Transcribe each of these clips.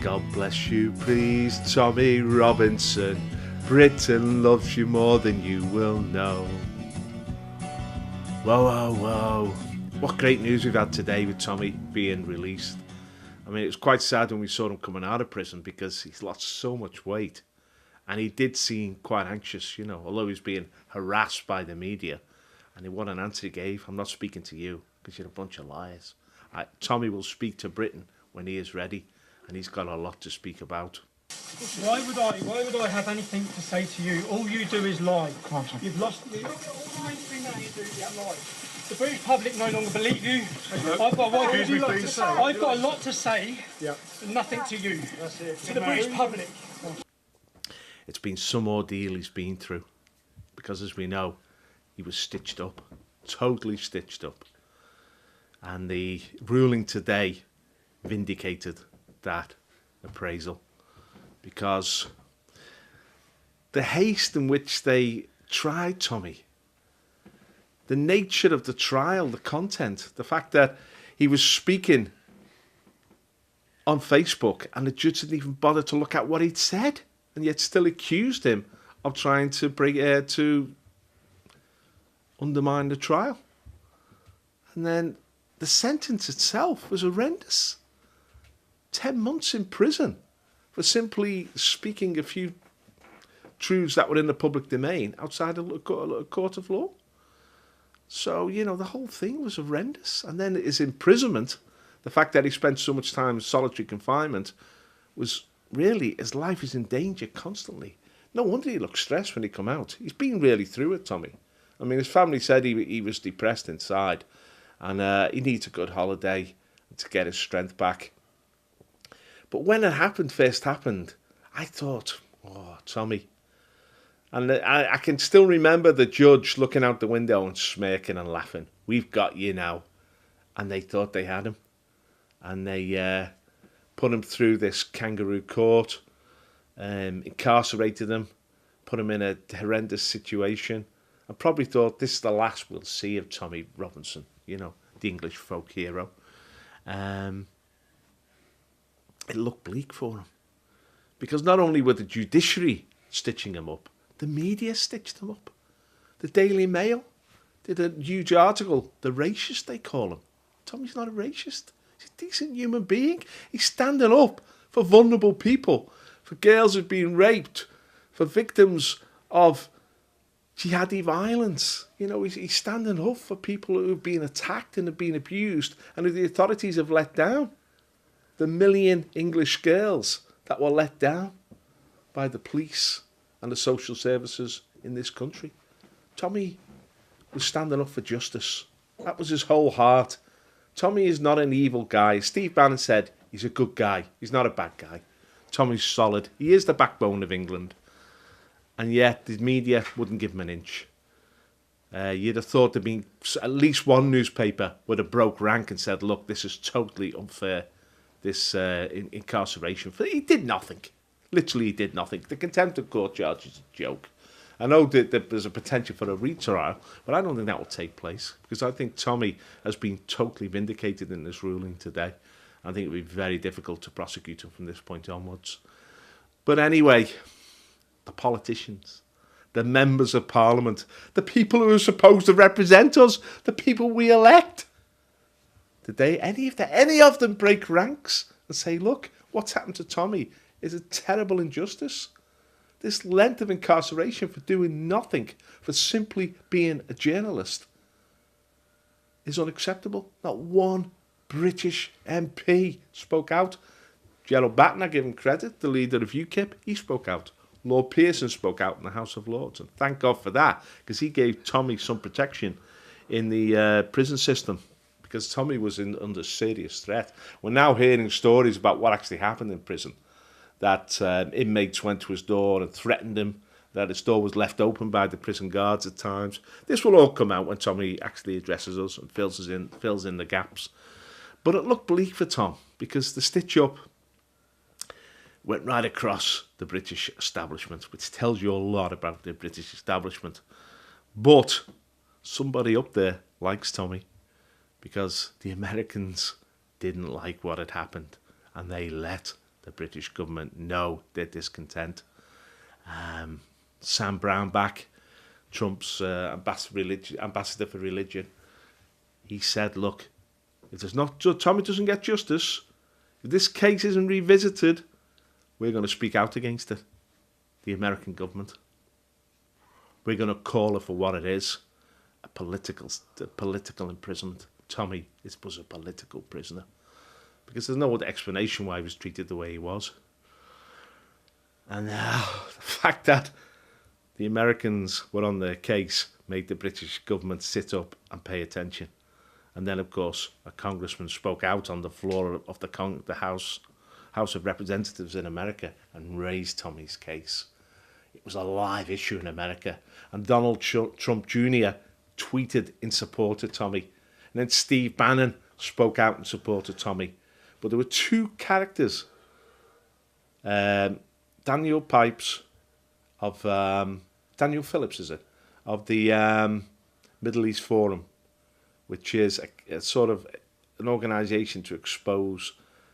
God bless you, please, Tommy Robinson. Britain loves you more than you will know. Whoa, whoa, whoa. What great news we've had today with Tommy being released. I mean, it was quite sad when we saw him coming out of prison because he's lost so much weight. And he did seem quite anxious, you know, although he was being harassed by the media. And what an answer he gave. I'm not speaking to you because you're a bunch of liars. Tommy will speak to Britain when he is ready. And he's got a lot to speak about. Why would I have anything to say to you? All you do is lie. You've lost me. Look at all the mainstream that you do, that lie. The British public no longer believe you. I've got a lot to say, but nothing to you. To the British public. It's been some ordeal he's been through. Because as we know, he was stitched up. Totally stitched up. And the ruling today vindicated that appraisal, because the haste in which they tried Tommy, the nature of the trial, the content, the fact that he was speaking on Facebook and the judge didn't even bother to look at what he'd said, and yet still accused him of trying to to undermine the trial. And then the sentence itself was horrendous. 10 months in prison for simply speaking a few truths that were in the public domain outside a court of law. So, you know, the whole thing was horrendous. And then his imprisonment, the fact that he spent so much time in solitary confinement, was really, his life is in danger constantly. No wonder he looked stressed when he come out. He's been really through it, Tommy. I mean, his family said he was depressed inside, and he needs a good holiday to get his strength back. But when it first happened, I thought, oh, Tommy. And I can still remember the judge looking out the window and smirking and laughing. We've got you now. And they thought they had him. And they put him through this kangaroo court, incarcerated him, put him in a horrendous situation. And probably thought, this is the last we'll see of Tommy Robinson, you know, the English folk hero. It looked bleak for him. Because not only were the judiciary stitching him up, the media stitched him up. The Daily Mail did a huge article, the racist they call him. Tommy's not a racist. He's a decent human being. He's standing up for vulnerable people, for girls who've been raped, for victims of jihadi violence. You know, he's standing up for people who've been attacked and have been abused and who the authorities have let down. The million English girls that were let down by the police and the social services in this country. Tommy was standing up for justice. That was his whole heart. Tommy is not an evil guy. Steve Bannon said he's a good guy. He's not a bad guy. Tommy's solid. He is the backbone of England. And yet the media wouldn't give him an inch. You'd have thought there'd been at least one newspaper would have broke rank and said, look, this is totally unfair. This incarceration. He did nothing. Literally, he did nothing. The contempt of court charge is a joke. I know that there's a potential for a retrial, but I don't think that will take place because I think Tommy has been totally vindicated in this ruling today. I think it would be very difficult to prosecute him from this point onwards. But anyway, the politicians, the members of Parliament, the people who are supposed to represent us, the people we elect, did any of them break ranks and say, look, what's happened to Tommy is a terrible injustice. This length of incarceration for doing nothing, for simply being a journalist, is unacceptable. Not one British MP spoke out. Gerald Batten, I give him credit, the leader of UKIP, he spoke out. Lord Pearson spoke out in the House of Lords, and thank God for that, because he gave Tommy some protection in the prison system. Because Tommy was under serious threat. We're now hearing stories about what actually happened in prison. That inmates went to his door and threatened him, that his door was left open by the prison guards at times. This will all come out when Tommy actually addresses us and fills in the gaps. But it looked bleak for Tom, because the stitch-up went right across the British establishment, which tells you a lot about the British establishment. But somebody up there likes Tommy, because the Americans didn't like what had happened, and they let the British government know their discontent. Sam Brownback, Trump's ambassador for religion, he said, look, if Tommy doesn't get justice, if this case isn't revisited, we're going to speak out against it. The American government. We're going to call it for what it is, a political imprisonment. Tommy was a political prisoner. Because there's no other explanation why he was treated the way he was. And now, the fact that the Americans were on their case made the British government sit up and pay attention. And then, of course, a congressman spoke out on the floor of the House of Representatives in America and raised Tommy's case. It was a live issue in America. And Donald Trump Jr. tweeted in support of Tommy. And then Steve Bannon spoke out in support of Tommy. But there were two characters, Daniel Phillips, of the Middle East Forum, which is a sort of an organisation to expose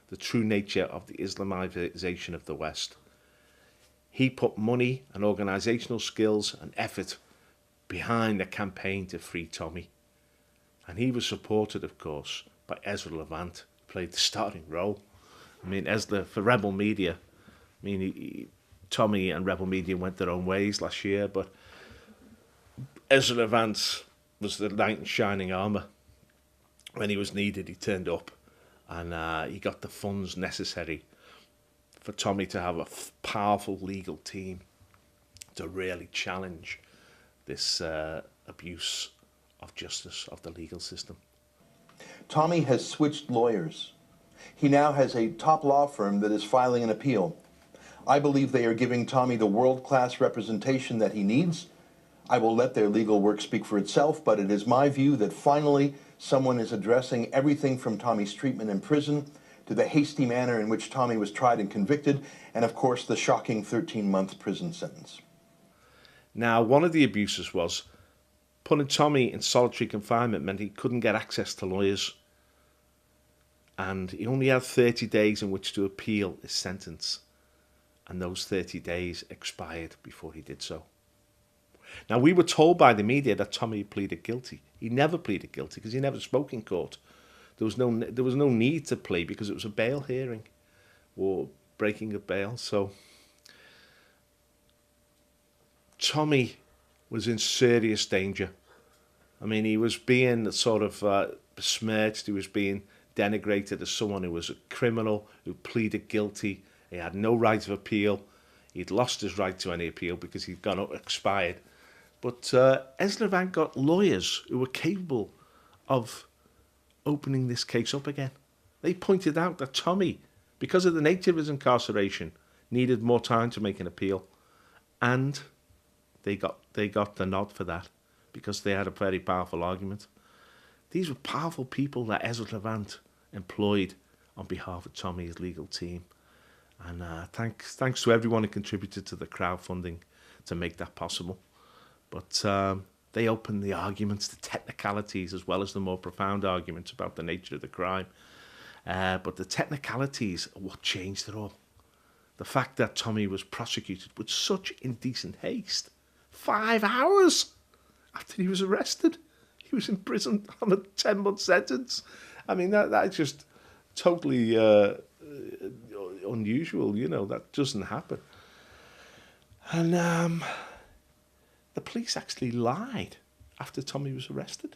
the true nature of the Islamization of the West. He put money and organisational skills and effort behind the campaign to free Tommy. And he was supported, of course, by Ezra Levant, who played the starting role. I mean, for Rebel Media, I mean, Tommy and Rebel Media went their own ways last year, but Ezra Levant was the knight in shining armour. When he was needed, he turned up, and he got the funds necessary for Tommy to have a powerful legal team to really challenge this abuse of justice, of the legal system. Tommy has switched lawyers. He now has a top law firm that is filing an appeal. I believe they are giving Tommy the world-class representation that he needs. I will let their legal work speak for itself, but it is my view that finally someone is addressing everything from Tommy's treatment in prison to the hasty manner in which Tommy was tried and convicted, and of course the shocking 13-month prison sentence. Now, one of the abuses was putting Tommy in solitary confinement meant he couldn't get access to lawyers, and he only had 30 days in which to appeal his sentence, and those 30 days expired before he did so. Now, we were told by the media that Tommy pleaded guilty. He never pleaded guilty because he never spoke in court. There was no need to plea because it was a bail hearing or breaking of bail. So Tommy was in serious danger. I mean, he was being sort of besmirched. He was being denigrated as someone who was a criminal, who pleaded guilty. He had no right of appeal. He'd lost his right to any appeal because he'd gone up expired. But Ezra Levant got lawyers who were capable of opening this case up again. They pointed out that Tommy, because of the nature of his incarceration, needed more time to make an appeal. And they got the nod for that because they had a very powerful argument. These were powerful people that Ezra Levant employed on behalf of Tommy's legal team. And thanks to everyone who contributed to the crowdfunding to make that possible. But they opened the arguments, the technicalities, as well as the more profound arguments about the nature of the crime. But the technicalities are what changed it all. The fact that Tommy was prosecuted with such indecent haste. 5 hours after he was arrested. He was in prison on a 10-month sentence. I mean, that's just totally unusual, you know. That doesn't happen. And the police actually lied after Tommy was arrested.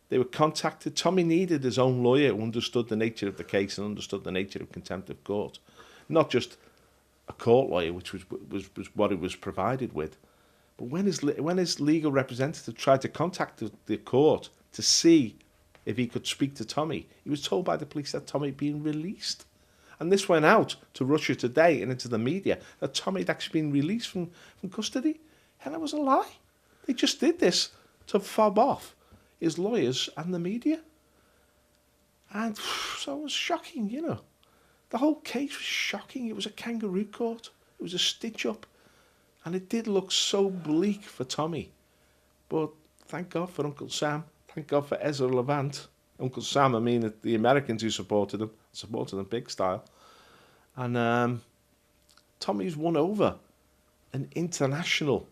They were contacted. Tommy needed his own lawyer who understood the nature of the case and understood the nature of contempt of court. Not just a court lawyer, which was what he was provided with. But when his legal representative tried to contact the court to see if he could speak to Tommy, he was told by the police that Tommy had been released. And this went out to Russia Today and into the media that Tommy had actually been released from custody. And it was a lie. They just did this to fob off his lawyers and the media. And so it was shocking, you know. The whole case was shocking. It was a kangaroo court. It was a stitch-up. And it did look so bleak for Tommy. But thank God for Uncle Sam. Thank God for Ezra Levant. Uncle Sam, I mean the Americans who supported him big style. And Tommy's won over an international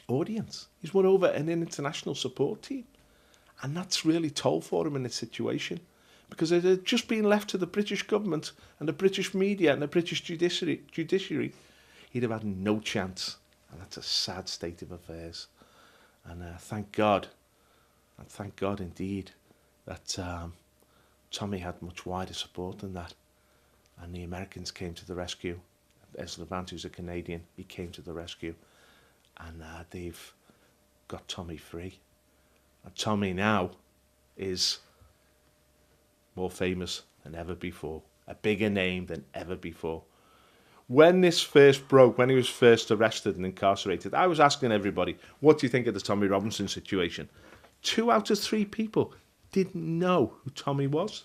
audience. He's won over an international support team. And that's really toll for him in this situation. Because it had just been left to the British government and the British media and the British judiciary, he'd have had no chance. And that's a sad state of affairs. And thank God indeed, that Tommy had much wider support than that. And the Americans came to the rescue. Ezra Levant, who's a Canadian, he came to the rescue. And they've got Tommy free. And Tommy now is more famous than ever before. A bigger name than ever before. When this first broke, when he was first arrested and incarcerated, I was asking everybody, what do you think of the Tommy Robinson situation? 2 out of 3 people didn't know who Tommy was.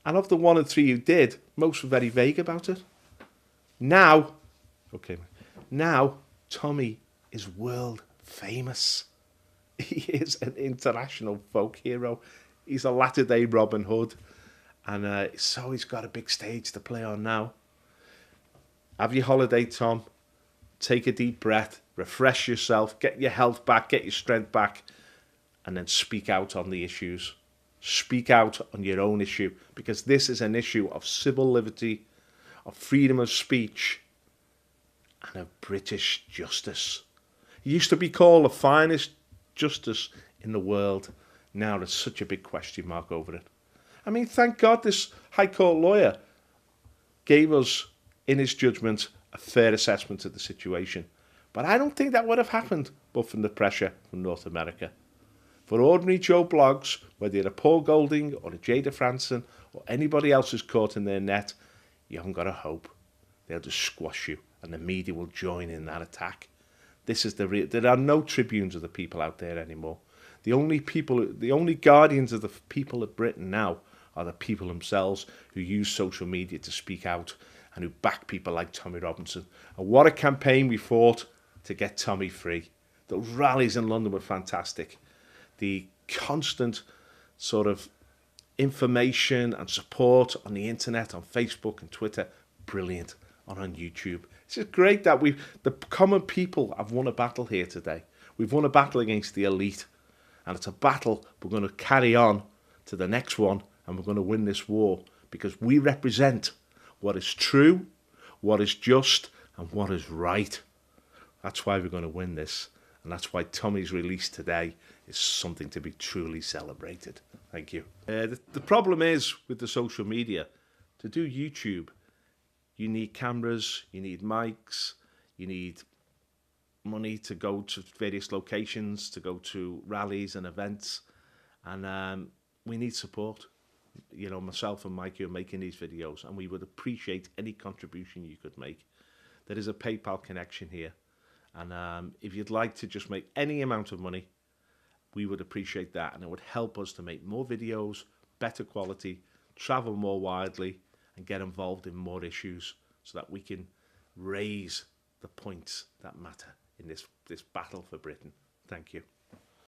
And of the 1 and 3 who did, most were very vague about it. Now Tommy is world famous. He is an international folk hero. He's a latter-day Robin Hood. And so he's got a big stage to play on now. Have your holiday, Tom. Take a deep breath. Refresh yourself. Get your health back. Get your strength back. And then speak out on the issues. Speak out on your own issue. Because this is an issue of civil liberty, of freedom of speech, and of British justice. It used to be called the finest justice in the world. Now there's such a big question mark over it. I mean, thank God this High Court lawyer gave us, in his judgment, a fair assessment of the situation. But I don't think that would have happened but from the pressure from North America. For ordinary Joe Blogs, whether you're a Paul Golding or a Jada Franson or anybody else who's caught in their net, you haven't got a hope. They'll just squash you, and the media will join in that attack. This is the real. There are no tribunes of the people out there anymore. The only guardians of the people of Britain now are the people themselves who use social media to speak out and who back people like Tommy Robinson. And what a campaign we fought to get Tommy free. Those rallies in London were fantastic. The constant sort of information and support on the internet, on Facebook and Twitter, brilliant. On YouTube. It's just great that the common people have won a battle here today. We've won a battle against the elite. And it's a battle we're going to carry on to the next one, and we're going to win this war because we represent what is true, what is just, and what is right. That's why we're going to win this. And that's why Tommy's release today is something to be truly celebrated. Thank you. The problem is with the social media, to do YouTube, you need cameras, you need mics, you need money to go to various locations, to go to rallies and events. And we need support. You know, myself and Mikey are making these videos, and we would appreciate any contribution you could make. There is a PayPal connection here. And if you'd like to just make any amount of money, we would appreciate that. And it would help us to make more videos, better quality, travel more widely, and get involved in more issues so that we can raise the points that matter in this battle for Britain. Thank you.